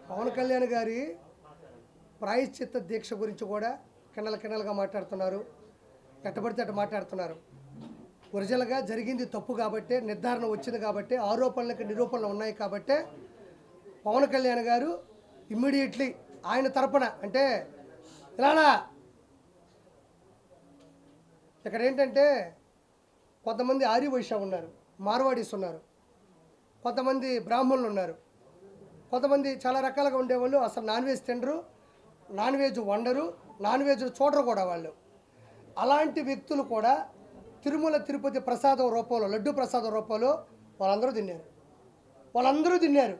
పవన్ కళ్యాణ్ గారి ప్రాయశ్చిత్త దీక్ష గురించి కూడా కిన్నెలగా మాట్లాడుతున్నారు. ఎట్టబడితే అట్ట మాట్లాడుతున్నారు. ఒరిజినల్గా జరిగింది తప్పు కాబట్టి, నిర్ధారణ వచ్చింది కాబట్టి, ఆరోపణలకు నిరూపణలు ఉన్నాయి కాబట్టి పవన్ కళ్యాణ్ గారు ఇమ్మీడియట్లీ ఆయన తరపున అంటే ఇలానా ఇక్కడ ఏంటంటే కొంతమంది ఆర్యవైశ్య ఉన్నారు, మార్వాడీస్ ఉన్నారు, కొంతమంది బ్రాహ్మణులు ఉన్నారు, కొంతమంది చాలా రకాలుగా ఉండేవాళ్ళు అసలు నాన్ వెజ్ తినరు, నాన్ వెజ్ వండరు, నాన్ వెజ్ చూడరు కూడా వాళ్ళు. అలాంటి వ్యక్తులు కూడా తిరుమల తిరుపతి ప్రసాదం రూపంలో, లడ్డు ప్రసాదం రూపంలో వాళ్ళందరూ తిన్నారు.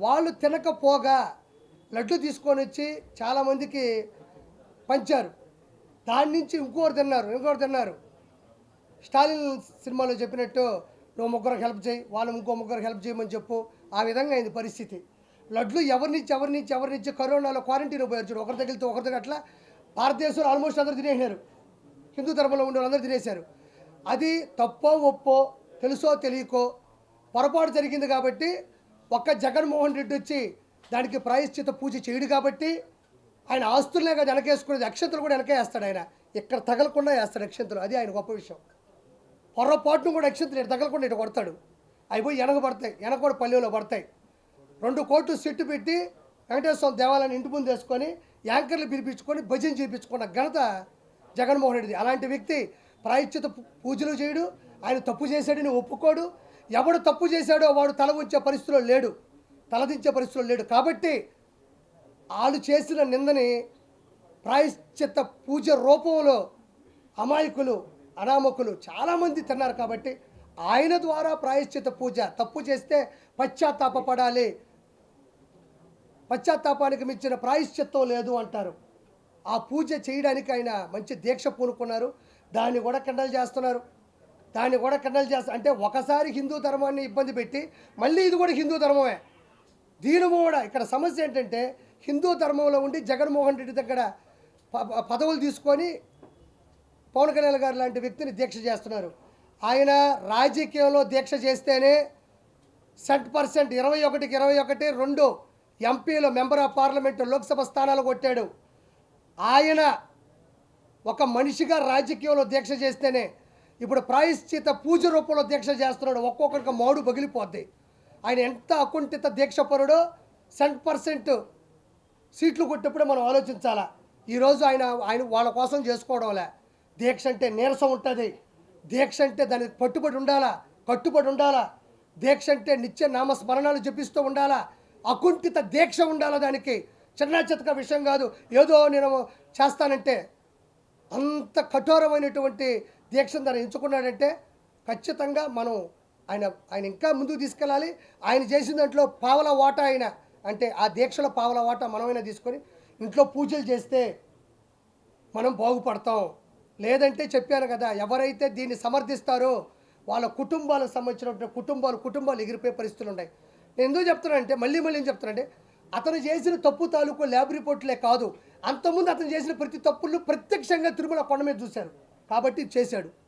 వాళ్ళు తినకపోగా లడ్డు తీసుకొని వచ్చి చాలామందికి పంచారు. దాని నుంచి ఇంకోరు తిన్నారు. స్టాలిన్ సినిమాలో చెప్పినట్టు నువ్వు ముగ్గురికి హెల్ప్ చేయి, వాళ్ళు ఇంకో ముగ్గురికి హెల్ప్ చేయమని చెప్పు. ఆ విధంగా అయింది పరిస్థితి. లడ్లు ఎవరినిచ్చి కరోనాలో క్వారంటైన్ పోయారు చూడు, ఒకరి తగిలితే ఒకరి అట్లా భారతదేశంలో ఆల్మోస్ట్ అందరూ తినేసినారు. హిందూ ధర్మంలో ఉండే వాళ్ళందరూ తినేశారు. అది తప్పో ఒప్పో తెలుసో తెలియకో పొరపాటు జరిగింది కాబట్టి ఒక్క జగన్మోహన్ రెడ్డి వచ్చి దానికి ప్రాయశ్చిత పూజ చేయడు కాబట్టి ఆయన ఆస్తులనే కదా వెనకేసుకునేది, అక్షంతలు కూడా వెనకే వేస్తాడు. ఆయన ఇక్కడ తగలకుండా వేస్తాడు అక్షంతలు, అది ఆయన గొప్ప విషయం. పొరపాటును కూడా అక్షంతలు ఇటు తగలకుండా ఇటు కొడతాడు. అవి పోయి వెనక కూడా పల్లెలో పడతాయి. 2 కోట్లు సెట్టు పెట్టి వెంకటేశ్వర దేవాలయాన్ని ఇంటి ముందు వేసుకొని యాంకర్లు పిలిపించుకొని భజన చేయించుకున్న ఘనత జగన్మోహన్ రెడ్డిది. అలాంటి వ్యక్తి ప్రాయశ్చిత పూజలు చేయడు. ఆయన తప్పు చేశాడని ఒప్పుకోడు. ఎవడు తప్పు చేశాడో వాడు తలదించే పరిస్థితిలో లేడు. కాబట్టి వాళ్ళు చేసిన నిందని ప్రాయశ్చిత్త పూజ రూపంలో అమాయకులు, అనామకులు చాలామంది తిన్నారు. కాబట్టి ఆయన ద్వారా ప్రాయశ్చిత్త పూజ, తప్పు చేస్తే పశ్చాత్తాపడాలి, పశ్చాత్తాపానికి మించిన ప్రాయశ్చిత్తం లేదు అంటారు. ఆ పూజ చేయడానికి ఆయన మంచి దీక్ష పూనుకున్నారు. దాన్ని కూడా కండలు చేస్తున్నారు. అంటే ఒకసారి హిందూ ధర్మాన్ని ఇబ్బంది పెట్టి మళ్ళీ ఇది కూడా హిందూ ధర్మమే. దీని కూడా ఇక్కడ సమస్య ఏంటంటే హిందూ ధర్మంలో ఉండి జగన్మోహన్ రెడ్డి దగ్గర పదవులు తీసుకొని పవన్ కళ్యాణ్ గారు లాంటి వ్యక్తిని దీక్ష చేస్తున్నారు. ఆయన రాజకీయంలో దీక్ష చేస్తేనే 100% 21కి 21 2 ఎంపీలు మెంబర్ ఆఫ్ పార్లమెంటు లోక్సభ స్థానాలు కొట్టాడు. ఆయన ఒక మనిషిగా రాజకీయంలో దీక్ష చేస్తేనే ఇప్పుడు ప్రాయశ్చిత పూజ రూపంలో దీక్ష చేస్తున్నాడు. ఒక్కొక్కరికి మాడు పగిలిపోద్ది. ఆయన ఎంత అకుంఠిత దీక్షపరుడో 100% సీట్లు కొట్టినప్పుడే మనం ఆలోచించాలా. ఈరోజు ఆయన వాళ్ళ కోసం చేసుకోవడంలే. దీక్ష అంటే నీరసం ఉంటుంది. దీక్ష అంటే దానికి కట్టుబడి ఉండాలా. దీక్ష అంటే నిత్య నామస్మరణాలు జపిస్తూ ఉండాలా. అకుంఠిత దీక్ష ఉండాలా. దానికి చిన్న చితక విషయం కాదు. ఏదో నేను చేస్తానంటే అంత కఠోరమైనటువంటి దీక్షను తను ఎంచుకున్నాడంటే ఖచ్చితంగా మనం ఆయన ఇంకా ముందుకు తీసుకెళ్ళాలి. ఆయన చేసిన దాంట్లో పావలా వాటా ఆయన అంటే ఆ దీక్షలో పావలా వాటా మనమైనా తీసుకొని ఇంట్లో పూజలు చేస్తే మనం బాగుపడతాం. లేదంటే చెప్పాను కదా, ఎవరైతే దీన్ని సమర్థిస్తారో వాళ్ళ కుటుంబాలకు సంబంధించినటువంటి కుటుంబాలు ఎగిరిపోయే పరిస్థితులు ఉన్నాయి. నేను ఎందుకు చెప్తున్నానంటే మళ్ళీ ఏం చెప్తున్నానంటే అతను చేసిన తప్పు తాలూకు ల్యాబ్ రిపోర్ట్లే కాదు, అంతకుముందు అతను చేసిన ప్రతి తప్పులను ప్రత్యక్షంగా తిరుమల కొండ మీద చూశారు కాబట్టి చేశాడు.